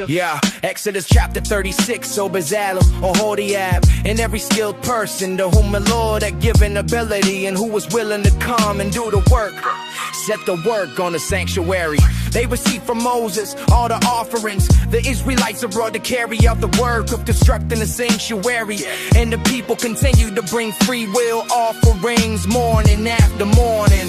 Yeah, Exodus chapter 36, so Bezalel or Hodiab, and every skilled person to whom the Lord had given ability and who was willing to come and do the work. Set the work on the sanctuary. They received from Moses all the offerings. The Israelites are brought to carry out the work of constructing the sanctuary, and the people continue to bring free will offerings morning after morning.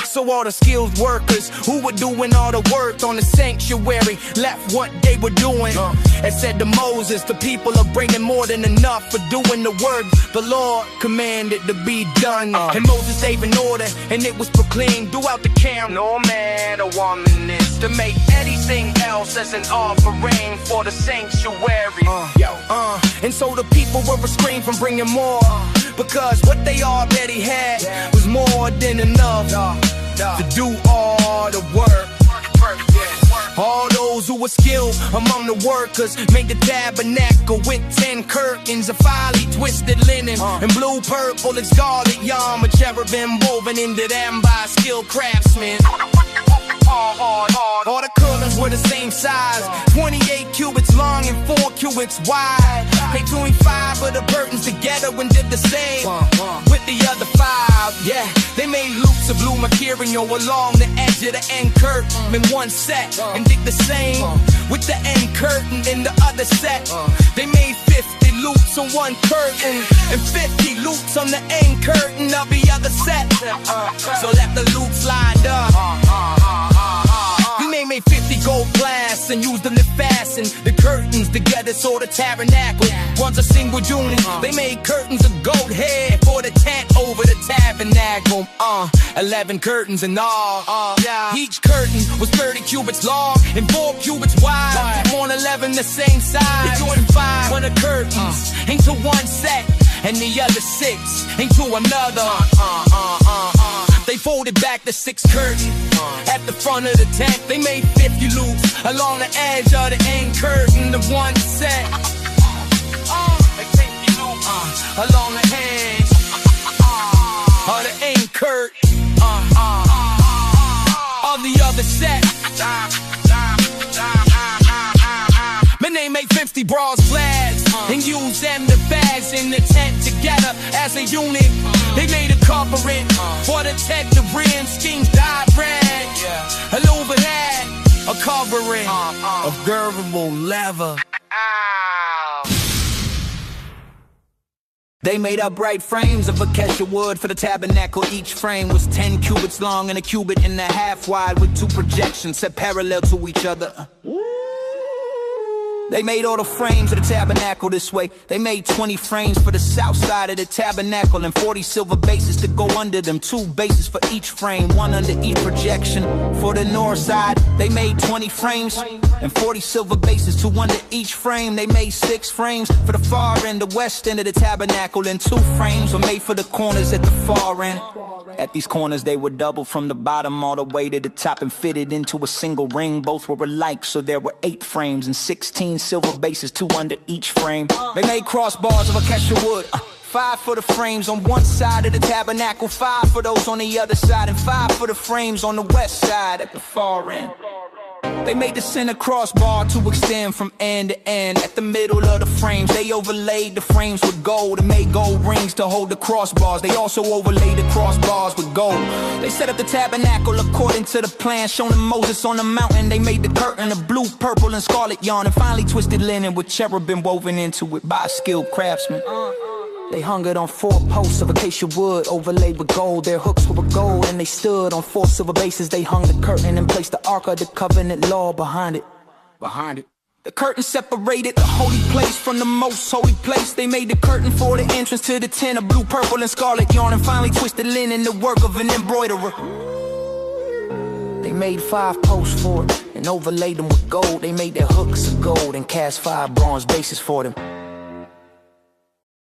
So all the skilled workers who were doing all the work on the sanctuary left what they were doing and said to Moses, the people are bringing more than enough for doing the work the Lord commanded to be done. And Moses gave an order, and it was proclaimed throughout the camp, no man or woman is to make anything else as an offering for the sanctuary. And so the people were restrained from bringing more, because what they already had was more than enough to do all the work. All those who were skilled among the workers made the tabernacle with 10 curtains of finely twisted linen and blue, purple, and scarlet yarn with cherubim woven into them by skilled craftsmen. All the curtains were the same size, 28 cubits long and 4 cubits wide. They joined 5 of the curtains together and did the same with the other 5. Yeah, they made loops of blue material along the edge of the end curtain in one set, and did the same with the end curtain in the other set. They made 50 loops on one curtain and 50 loops on the end curtain of the other set. So let the loops lined up. They made 50 gold clasps and used them to fasten the curtains together so the tabernacle was a single unit. They made curtains of goat hair for the tent over the tabernacle. 11 curtains in all. Each curtain was 30 cubits long and 4 cubits wide. On 11 the same size. They joined 5 of the curtains into one set, and the other 6 into another. They folded back the 6 curtains at the front of the tent. They made 50 loops along the edge of the end curtain of one set. They 50 loops along the edge of the end curtain of the other set. Man, they made 50 bronze slabs and used them to fasten the tent together as a unit. They made a covering for the tent, the rim schemes dyed red. And over that, a covering of durable leather. They made upright frames of acacia wood for the tabernacle. Each frame was 10 cubits long and a cubit and a half wide, with 2 projections set parallel to each other. They made all the frames of the tabernacle this way. They made 20 frames for the south side of the tabernacle and 40 silver bases to go under them. 2 bases for each frame, 1 under each projection. For the north side, they made 20 frames and 40 silver bases, 2 under each frame. They made 6 frames for the far end, the west end of the tabernacle, and 2 frames were made for the corners at the far end. At these corners they were doubled from the bottom all the way to the top and fitted into a single ring. Both were alike, so there were 8 frames and 16 silver bases, 2 under each frame. They made crossbars of acacia wood, 5 for the frames on one side of the tabernacle, 5 for those on the other side, and 5 for the frames on the west side at the far end. They made the center crossbar to extend from end to end. At the middle of the frames, they overlaid the frames with gold and made gold rings to hold the crossbars. They also overlaid the crossbars with gold. They set up the tabernacle according to the plan shown to Moses on the mountain. They made the curtain of blue, purple, and scarlet yarn and finely twisted linen with cherubim woven into it by a skilled craftsman. They hung it on 4 posts of acacia wood overlaid with gold. Their hooks were of gold and they stood on 4 silver bases. They hung the curtain and placed the Ark of the Covenant law behind it. The curtain separated the holy place from the most holy place. They made the curtain for the entrance to the tent of blue, purple, and scarlet yarn and finely twisted linen, the work of an embroiderer. They made 5 posts for it and overlaid them with gold. They made their hooks of gold and cast 5 bronze bases for them.